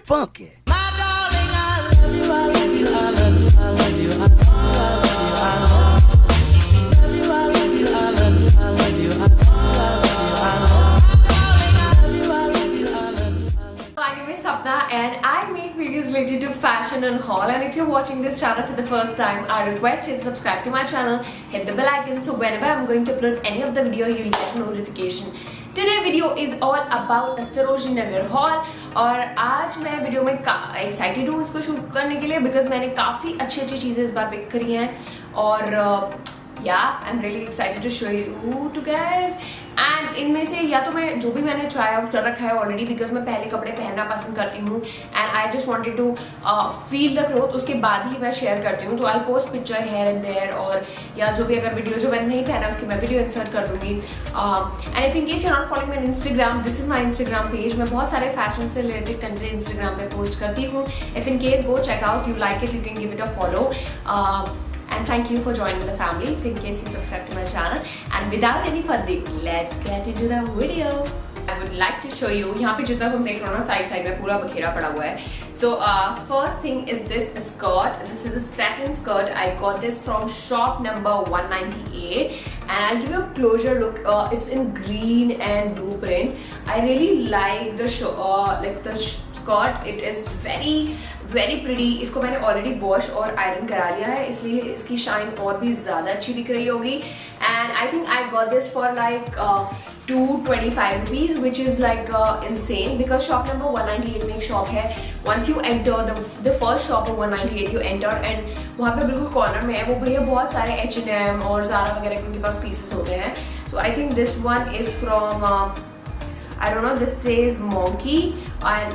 funky. And I make videos related to fashion and haul, and if you're watching this channel for the first time, I request you to subscribe to my channel, hit the bell icon, so whenever I'm going to upload any of the video you'll get notification. Today video is all about a Sarojini Nagar haul और आज मैं video में excited हूँ इसको shoot करने के लिए because मैंने काफ़ी अच्छी चीज़ें इस बार पिक करी हैं और yeah, I'm really excited to show you to guys. And इनमें से या तो मैं जो भी मैंने try out कर रखा है already because मैं पहले कपड़े पहनना पसंद करती हूँ and I just wanted to feel the cloth, उसके बाद ही मैं share करती हूँ तो I'll post picture here and there और या जो भी अगर वीडियो जो मैंने नहीं पहना उसकी मैं वीडियो insert कर दूँगी and if in case you're not following me on Instagram, this is my Instagram page. मैं बहुत सारे fashion से related content Instagram पे post करती हूँ. If in case go check out, you like it, you can give it a follow. And thank you for joining the family if in case you subscribe to my channel. And without any further ado, let's get into the video. I would like to show you यहाँ पे जितना तुम देख रहे हो ना side में पूरा बखेरा पड़ा हुआ है. So first thing is this skirt. This is a satin skirt. I got this from shop number 198 and I'll give you a closer look. It's in green and blue print. I really like the skirt. It is very pretty. इसको मैंने already wash और iron करा लिया है इसलिए इसकी shine और भी ज़्यादा अच्छी दिख रही होगी. And I think I got this for like 225 rupees, which is like insane because shop number 198 में एक shop है. Once you enter the first shop of 198 you enter and वहाँ पे बिल्कुल corner में है वो भैया बहुत सारे H&M और Zara वगैरह के उनके पास pieces होते हैं. So I think this one is from I don't know, this says Monkey and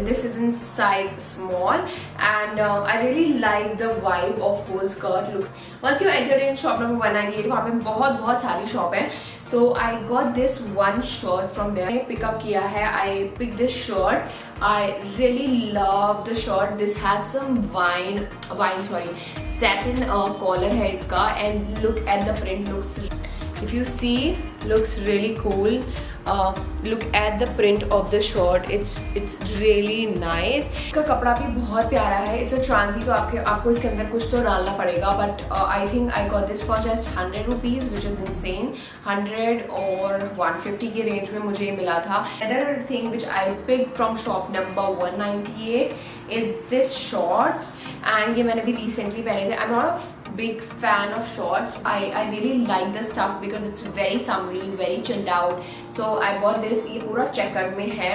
this is in size small and I really like the vibe of whole skirt look. Once you enter in shop number 198 वहाँ पे बहुत सारी shop है. So I got this one shirt from there. I pick up किया है. I picked this shirt. I really love the shirt. This has some satin collar है इसका and look at the print. Looks, if you see, looks really cool. Look at the print of the shirt. It's really nice. इसका कपड़ा भी बहुत प्यारा है. It's a transi तो आपको इसके अंदर कुछ तो डालना पड़ेगा. But I think I got this for just 100 rupees, which is insane. 100 और 150 के range में मुझे मिला था. Another thing which I picked from shop number 198 is this shorts and ये मैंने भी recently पहने थे. I'm not a big fan of shorts. I really like the stuff because it's very summery, very chilled out. So I bought this. ये पूरा checkered में है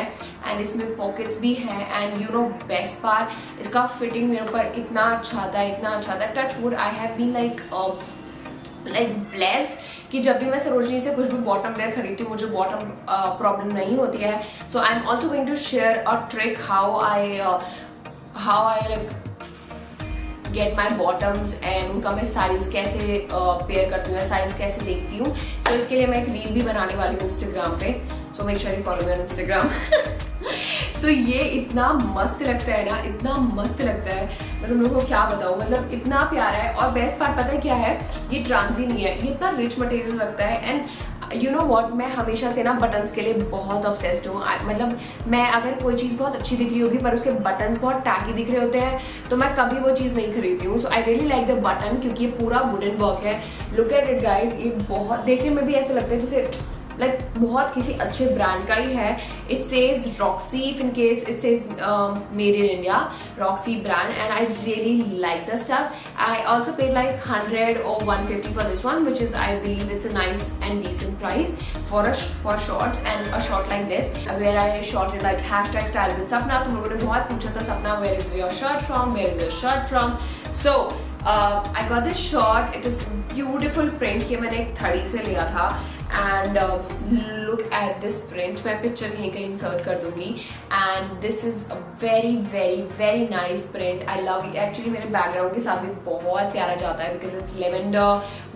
and इसमें pockets भी हैं and you know best part इसका fitting मेरे ऊपर इतना अच्छा था. Touch wood, I have been like blessed कि जब भी मैं सरोजनी से कुछ भी बॉटम वेयर खरीदती हूँ मुझे बॉटम प्रॉब्लम नहीं होती है. So I am also going to share a trick how I like get my bottoms and उनका मैं साइज कैसे पेयर करती हूँ, साइज कैसे देखती हूँ. तो इसके लिए मैं एक रील भी बनाने वाली हूँ इंस्टाग्राम पे. So make sure you follow me on Instagram. So ये इतना मस्त लगता है ना, इतना मस्त लगता है. मैं तुम लोगों को क्या बताऊँ, मतलब इतना प्यारा है. और बेस्ट पार्ट पता है क्या है, ये ट्रांसी नहीं है, ये इतना रिच मटेरियल लगता है. एंड यू नो वॉट, मैं हमेशा से ना बटन्स के लिए बहुत ऑब्सेस्ड हूँ. मतलब मैं अगर कोई चीज़ बहुत अच्छी दिख रही होगी पर उसके बटन्स बहुत टैकी दिख रहे होते हैं तो मैं कभी वो चीज़ नहीं खरीदती हूँ. So I really like the button क्योंकि ये पूरा वुडन वर्क है. लुक एट इट गाइज, ये बहुत देखने में भी ऐसा लगता है जैसे बहुत किसी अच्छे ब्रांड का ही है. It says Roxy, if in case it says made in India, Roxy brand and I really like the stuff. I also paid like 100 or 150 for this one, which is I believe it's a nice and decent price for shorts and a short like this where I shot it like #style with Sapna. तुम लोगों ने बहुत पूछा था Sapna, where is your shirt from, where is your shirt from. So I got this shirt. It is beautiful print कि मैंने एक थड़ी से लिया था. And look at this print. मैं पिक्चर कहीं इंसर्ट कर दूंगी. And this is a very nice print. I love it. Actually मेरे बैकग्राउंड के साथ भी बहुत प्यारा जाता है because it's lavender,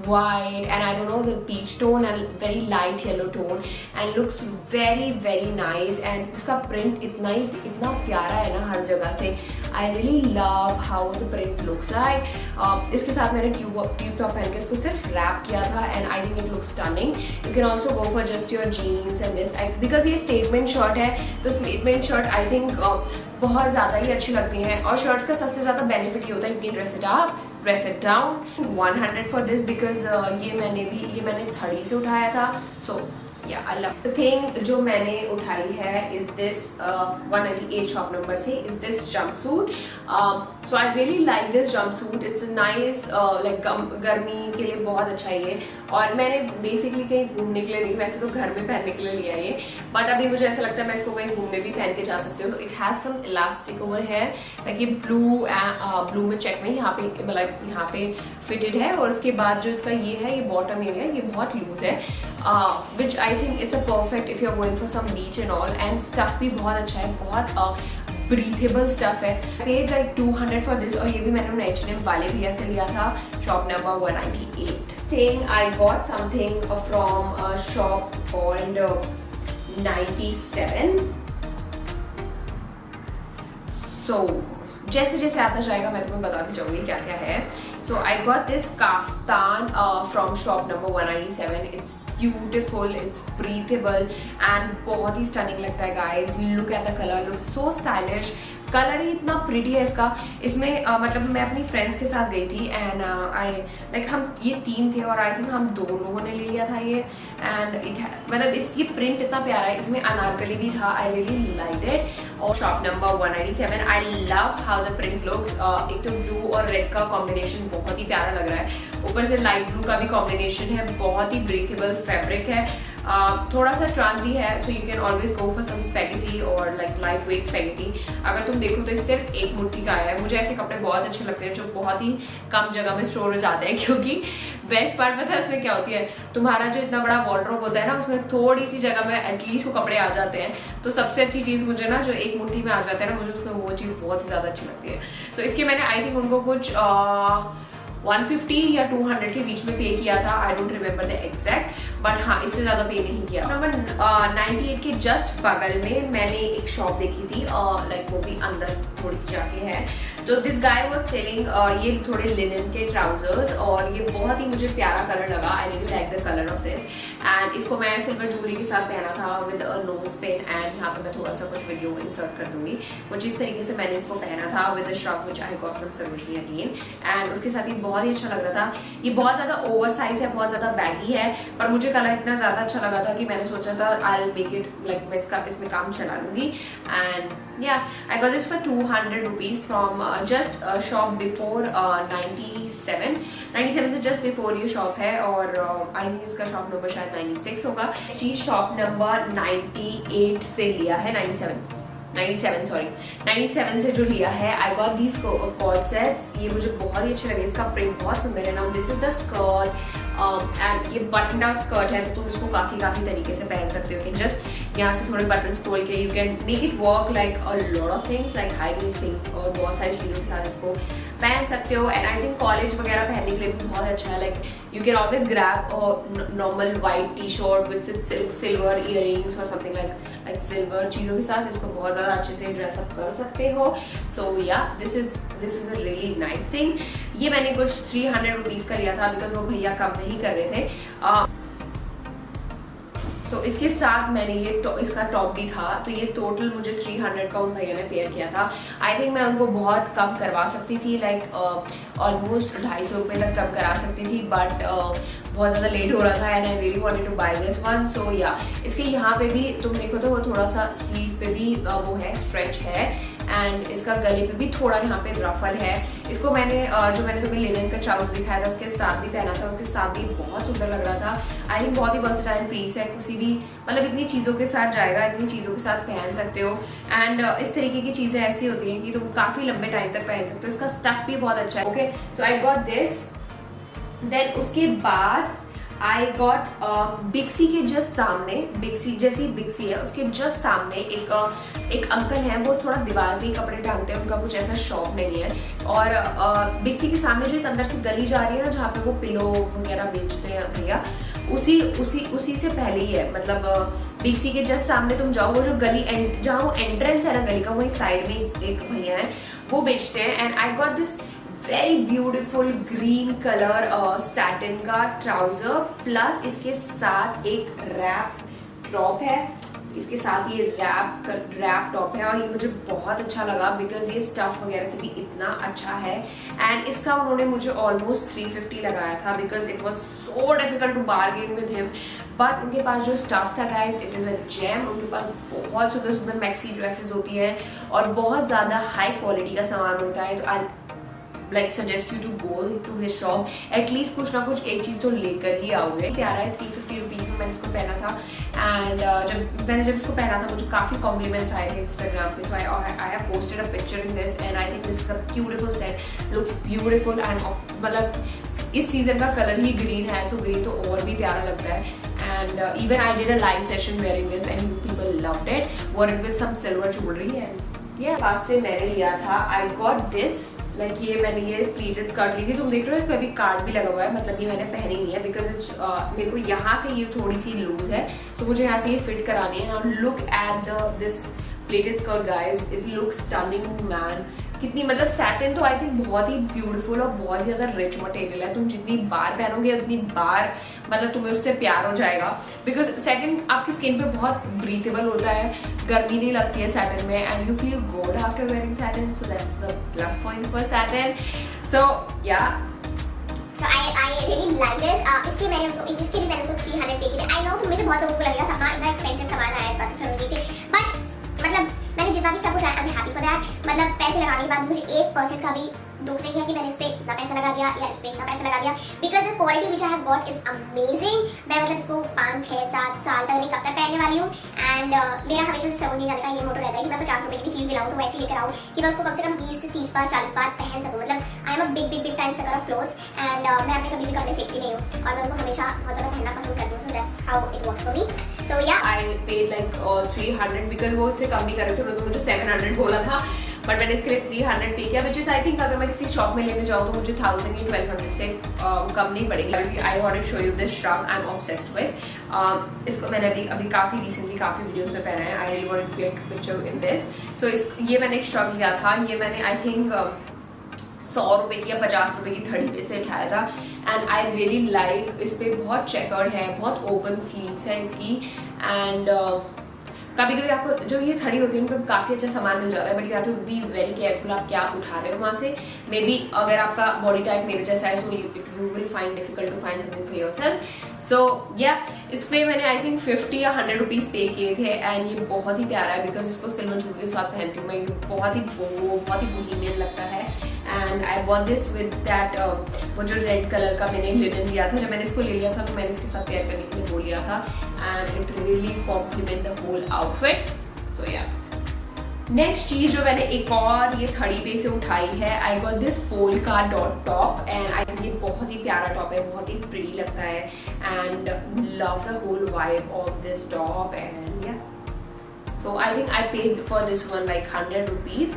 white and I don't know the peach tone and very light yellow tone and looks very nice. And उसका print इतना प्यारा है ना हर जगह से. I really love how the print looks like. इसके साथ मैंने ट्यूब टॉप पहन के इसको सिर्फ रैप किया था and I think it looks stunning. You can also go for just your jeans and this because ये statement shirt है, तो statement shirt I think बहुत ज़्यादा ही अच्छी लगती हैं। और शर्ट्स का सबसे ज़्यादा बेनिफिट ये होता है, you can dress it up, dress it down। 100 for this because ये मैंने 30 से उठाया था। So yeah, I love the thing जो मैंने उठाई है is this 198 shop number से is this jumpsuit। So I really like this jumpsuit, it's a nice like गर्मी के लिए बहुत अच्छा है ये। और मैंने बेसिकली कहीं घूमने के लिए नहीं, वैसे तो घर में पहनने के लिए लिया ये, बट अभी मुझे ऐसा लगता है मैं इसको कहीं घूमने भी पहन के जा सकती हूँ। तो it has some elastic over है, लाइक ये ब्लू में चेक में यहाँ पे मतलब यहाँ पे फिटेड है। और उसके बाद जो इसका ये है, ये बॉटम एरिया ये बहुत लूज है, which I think it's a perfect if you are going for some beach and all. And stuff भी बहुत अच्छा है, बहुत ब्रीथेबल स्टफ है। Paid like 200 for this. और ये भी मैंने अपने H&M वाले भैया से लिया था, shop number 198। Thing I got something from shop called 97। सो जैसे जैसे आता जाएगा मैं तुम्हें बताती जाऊंगी क्या क्या है। So I got this kaftan from shop number 197। It's beautiful, it's breathable and बहुत ही स्टनिंग लगता है guys. Look at the colour, look so stylish. Colour ही इतना प्रिटी है इसका। इसमें मतलब मैं अपनी फ्रेंड्स के साथ गई थी एंड आई लाइक हम ये 3 थे और आई थिंक हम 2 लोगों ने ले लिया था ये। एंड मतलब ये प्रिंट इतना प्यारा है, इसमें अनारकली भी था। I really like it. और shop number 197, I love how the print looks. एक तो ब्लू और रेड का कॉम्बिनेशन बहुत ही प्यारा लग रहा है, ऊपर से लाइट ब्लू का भी कॉम्बिनेशन है, बहुत ही ब्रीथेबल फैब्रिक है। थोड़ा सा ट्रांसी है, so you can always go for some spaghetti और लाइक लाइट वेट स्पैगेटी। अगर तुम देखो तो ये सिर्फ 1 मुट्ठी का आया है। मुझे ऐसे कपड़े बहुत अच्छे लगते हैं जो बहुत ही कम जगह में स्टोर हो जाते हैं, क्योंकि बेस्ट पार्ट पता है इसमें क्या होती है, तुम्हारा जो इतना बड़ा वार्डरोब होता है ना, उसमें थोड़ी सी जगह में एटलीस्ट वो कपड़े आ जाते हैं। तो सबसे अच्छी चीज़ मुझे ना जो 1 मुट्ठी में आ जाते हैं ना, मुझे उसमें वो चीज़ बहुत ही ज़्यादा अच्छी लगती है। सो इसके मैंने आई थिंक उनको कुछ 150 या 200 के बीच में पे किया था। I don't remember the exact, but हाँ इससे ज़्यादा पे नहीं किया। नंबर 98 के जस्ट बगल में मैंने एक शॉप देखी थी, लाइक वो भी अंदर थोड़ी सी जाके है। तो दिस गाय वाज सेलिंग ये थोड़े लिनन के ट्राउजर्स, और ये बहुत ही मुझे प्यारा कलर लगा। आई really like the colour of this. And इसको मैं सिल्वर ज्वेलरी के साथ पहना था with a nose pin. And यहाँ पे मैं थोड़ा सा कुछ वीडियो इंसर्ट कर दूंगी। कुछ इस तरीके से मैंने इसको पहना था with a shrug which I got from Sarojini again. And उसके साथ ये बहुत ही अच्छा लग रहा था। ये बहुत ज़्यादा ओवर साइज है, बहुत ज़्यादा बैगी है, पर मुझे कलर इतना ज़्यादा अच्छा लगा था कि मैंने सोचा था I will make it like मैं इसमें काम चला लूँगी। And yeah, I got this for 200 rupees from just shop before 97 से just before ये शॉप है। और आई थिंक इसका शॉप नंबर शायद 96 होगा। चीज शॉप नंबर 98 से लिया है, 97 से जो लिया है। I got these co-ord sets, ये मुझे बहुत ही अच्छे लगे। इसका प्रिंट बहुत सुंदर है। Now this is the skirt and ये बटन आउट स्कर्ट है, तो तुम इसको काफी तरीके से पहन सकते हो। जस्ट यहाँ से थोड़े बटन खोल के you can make it work like a lot of things like high waist things, और बहुत सारी चीज़ों के साथ इसको पहन सकते हो। एंड आई थिंक कॉलेज वगैरह पहनने के लिए भी बहुत अच्छा है। Like you can always grab normal white T shirt with silver earrings और समथिंग लाइक सिल्वर चीज़ों के साथ इसको बहुत ज़्यादा अच्छे से ड्रेसअप कर सकते हो। सो या this is a really nice thing. ये मैंने कुछ 300 रुपीज़ का लिया था बिकॉज वो भैया कम नहीं कर रहे थे। सो इसके साथ मैंने ये इसका टॉप भी था, तो ये टोटल मुझे 300 का उन भैया ने पेयर किया था। आई थिंक मैं उनको बहुत कम करवा सकती थी, लाइक ऑलमोस्ट 250 रुपये तक कम करा सकती थी, बट बहुत ज़्यादा लेट हो रहा था and I really wanted to buy this one. So yeah इसके यहाँ पे भी तुम देखो तो वो थोड़ा सा स्लीव पे भी वो है, स्ट्रेच है, एंड इसका गले पे भी थोड़ा यहाँ पे रफल है। इसको मैंने जो मैंने तुम्हें लिनन का ट्राउजर दिखाया था उसके साथ भी पहना था, उसके साथ भी बहुत सुंदर लग रहा था। आई थिंक बहुत ही वर्सेटाइल पीस है, किसी भी मतलब इतनी चीज़ों के साथ जाएगा, इतनी चीज़ों के साथ पहन सकते हो। एंड इस तरीके की चीज़ें ऐसी होती हैं कि तुम काफ़ी लंबे टाइम तक पहन सकते हो। इसका स्टफ भी बहुत अच्छा है। Okay, so I got this. Then उसके बाद आई गॉट बिक्सी के जस्ट सामने, बिक्सी जैसी बिक्सी है उसके जस्ट सामने एक अंकल हैं, वो थोड़ा दीवार पे कपड़े टांगते हैं, उनका कुछ ऐसा शॉप नहीं है। और बिक्सी के सामने जो एक अंदर से गली जा रही है ना, जहाँ पे वो पिलो वगैरह बेचते हैं भैया, उसी से पहले ही है। मतलब बिक्सी के जस्ट सामने तुम जाओ, वो जो गली जहाँ वो एंट्रेंस है ना गली का, वही साइड में एक भैया है वो बेचते हैं। And I got this very beautiful green colour satin का ट्राउजर, प्लस इसके साथ एक रैप टॉप है, इसके साथ ये रैप टॉप है और ये मुझे बहुत अच्छा लगा बिकॉज ये स्टफ वगैरह से भी इतना अच्छा है। एंड इसका उन्होंने मुझे ऑलमोस्ट 350 लगाया था because it was so difficult to bargain with him. But उनके पास जो स्टफ था guys, it is a gem. उनके पास बहुत सुंदर सुंदर मैक्सी ड्रेसेस होती हैं और बहुत ज़्यादा हाई क्वालिटी का सामान होता है। तो I like suggest you to go to his shop, at least कुछ ना कुछ एक चीज़ तो लेकर ही आओगे। प्यारा है, 350 रुपीज़ में मैंने इसको पहना था। एंड जब इसको पहना था मुझे काफ़ी कॉम्प्लीमेंट्स आए थे इंस्टाग्राम पे। So I have posted a picture in this and I think this is a beautiful set, looks beautiful. And मतलब इस सीजन का कलर ही ग्रीन है, सो ग्रीन तो और भी प्यारा लगता है। And even I did a live session wearing this and you people loved it. Wore it with some silver jewelry and yeah. पास से मैंने लिया था, I got this like ये मैंने ये प्लीटेड स्कर्ट ली थी। तुम देख रहे हो इस पे अभी कार्ड भी लगा हुआ है, मतलब ये मैंने पहनी नहीं है बिकॉज इट्स मेरे को यहाँ से ये थोड़ी सी लूज है, तो मुझे यहाँ से ये फिट करानी है। Now look at this plated skirt guys, it looks stunning man. कितनी मतलब सैटिन तो आई थिंक बहुत ही ब्यूटीफुल और बहुत ही ज़्यादा रिच मटेरियल है। तुम जितनी बार पहनोगे उतनी बार मतलब तुम्हें उससे प्यार हो जाएगा बिकॉज सैटिन आपकी स्किन पे बहुत ब्रीथेबल होता है, गर्मी नहीं लगती है सैटिन में and you feel good after wearing satin. So that's the plus point for satin. So yeah So I really like this. इसके भी मैंने उनको 300 पे की थी। I know तुम में से बहुत लोगों को लगेगा सपना इतना एक्सपेंसिव सामान आया इस बार तो समझ थी, बट मतलब मैंने जितना भी सब कुछ आया, I am happy for that. मतलब पैसे लगाने के बाद मुझे 1% का भी दुख नहीं है कि मैंने इस पे इतना पैसा लगा दिया या इस पे इतना पैसा लगा दिया because the quality which I have got is amazing. मैं मतलब इसको 5, 6, 7 साल तक नहीं कब तक पहनने वाली हूँ। एंड मेरा हमेशा से सलून नहीं जाने का ये मोटो रहता है कि मैं 50 रुपए की चीज़ दिलाऊँ तो वैसे लेकर आऊँ कि मैं उसको कम से कम 20 से 30 बार 40 बार पहन सकूँ। मतलब I am a big time sucker of clothes and मैं अपने कभी भी कपड़े फेंकती नहीं हूँ और मैं उनको हमेशा बहुत ज़्यादा पहनना पसंद करती हूँ। So that's how it works for me. So yeah I paid like 300 because वो इससे कम नहीं कर रहे थे, उन्होंने तो मुझे 700 बोला था बट मैंने इसके लिए 300 पे किया विच इज आई थिंक अगर मैं किसी शॉप में लेने जाऊँ तो मुझे 1000 या 1200 से कम नहीं पड़ेगी। I want to show you this shrug, I am obsessed with इसको। मैंने अभी काफ़ी रिसेंटली काफ़ी वीडियोस में पहना है। I really want to click picture in this. So ये मैंने एक श्रग लिया था, ये मैंने आई थिंक 100 रुपये की या 50 रुपये की 30 पे से उठाया था एंड आई रियली लाइक। इस पर बहुत चेकर्ड है, बहुत ओपन स्लीव्स है इसकी एंड कभी कभी आपको जो ये थड़ी होती है उन पर काफ़ी अच्छा सामान मिल जाता है but you have to be very careful आप क्या उठा रहे हो वहाँ से। मे बी अगर आपका बॉडी टाइप मेरे जैसा है तो you will find difficult to find something for yourself. So yeah इस पर मैंने आई थिंक 50 या 100 रुपीज़ पे किए थे एंड ये बहुत ही प्यारा है बिकॉज इसको सिल्वर जूट के साथ पहनती हूँ मैं। बहुत ही बोहेमियन लगता है and I want this with that वो जो रेड कलर का मैंने लिनन लिया था। जब मैंने इसको ले लिया था तो मैंने इसके साथ पेयर करने के लिए वो लिया था and it really compliment the whole outfit. So yeah next चीज जो मैंने एक और ये थड़ी पे से उठाई है, I got this polka dot top and I think ये बहुत ही प्यारा टॉप है, बहुत ही प्रिटी लगता है and love the whole vibe of this top and yeah so I think I paid for this one like 100 rupees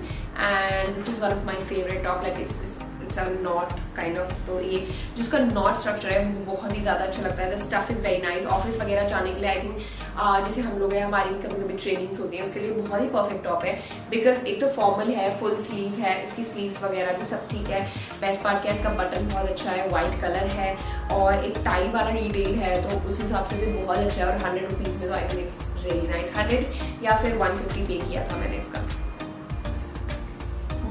and this is one of my favorite top like it's a knot kind of। तो ये जिसका knot structure है वो बहुत ही ज़्यादा अच्छा लगता है। the stuff is very nice। Office वगैरह जाने के लिए आई थिंक जैसे हम लोग हैं हमारी भी कभी कभी ट्रेनिंग्स होती है उसके लिए बहुत ही परफेक्ट टॉप है बिकॉज एक तो फॉर्मल है, फुल स्लीव है, इसकी स्लीव्स वगैरह भी सब ठीक है। बेस्ट पार्ट क्या है इसका बटन बहुत अच्छा है, वाइट कलर है और एक टाई वाला डिटेल है तो उस हिसाब से भी बहुत अच्छा है और 100 रुपीज़ में तो आई थिंक इट्स रियली नाइस। 100 या फिर 150 पे किया था मैंने इसका।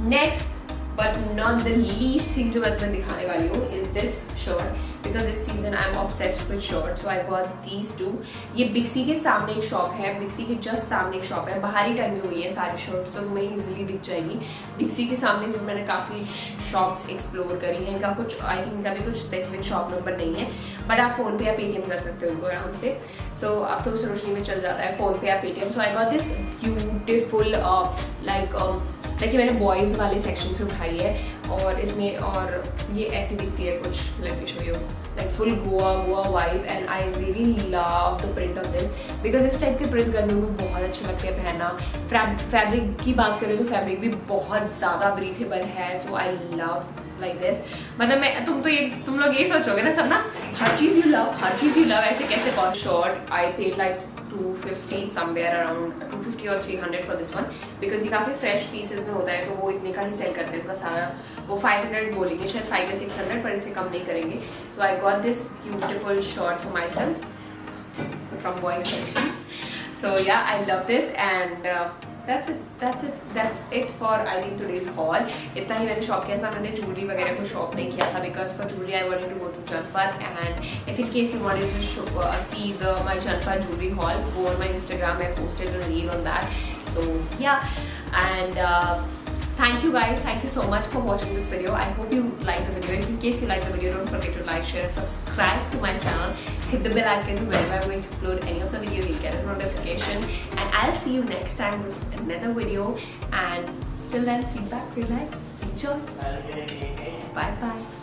Next but not the least thing जो मैं तुम्हें दिखाने वाली हूँ is this shirt because this season I am obsessed with shirt. So I got these two. ये बिक्सी के सामने एक शॉप है, बिक्सी के जस्ट सामने एक शॉप है, बाहरी टाइम में हुई है सारी शर्ट्स तो तुम्हें ईजिली दिख जाएगी। बिक्सी के सामने से मैंने काफ़ी शॉप्स एक्सप्लोर करी हैं, इनका कुछ आई थिंक इनका भी कुछ स्पेसिफिक शॉप नंबर नहीं है बट आप फ़ोन पे या पेटीएम कर सकते हो उनको आराम से। सो अब तो उस रोशनी में चल जाता है फ़ोन पे या Paytm. So I got this beautiful like देखिए मैंने बॉयज़ वाले सेक्शन से उठाई है और इसमें और ये ऐसी दिखती है कुछ, let me show you like full Goa vibe and I really love the print of this because इस टाइप के प्रिंट गर्मियों में बहुत अच्छे लगते हैं पहनना। फैब्रिक की बात करें तो फैब्रिक भी बहुत ज़्यादा ब्रीथेबल है। So I love like this. मतलब मैं तुम लोग ये सोचोगे ना सब ना हर चीज़ यू लव ऐसे कैसे cost. Short I paid like 250 somewhere around 250 और 300 for this one because ये काफ़ी फ्रेश पीसेस में होता है तो वो इतने का ही सेल करते हैं उनका सारा। वो 500 बोलेंगे शायद 5 या 600 पर इससे कम नहीं करेंगे। So I got this beautiful short for myself from boys section. So yeah, I love this, and that's it for I think today's haul. इतना ही मैंने शॉप किया था, मैंने jewelry वगैरह को शॉप नहीं किया था because for jewelry I wanted to go to Janpat, and if in case you wanted to see my Janpat jewelry haul, go on my Instagram. I posted a reel on that. So yeah, and thank you guys, thank you so much for watching this video. I hope you liked the video. If in case you like the video, don't forget to like, share and subscribe to my channel. Hit the bell icon whenever I'm going to upload any of the videos, you'll get a notification. And I'll see you next time with another video. And till then, sit back, relax, enjoy. Bye bye.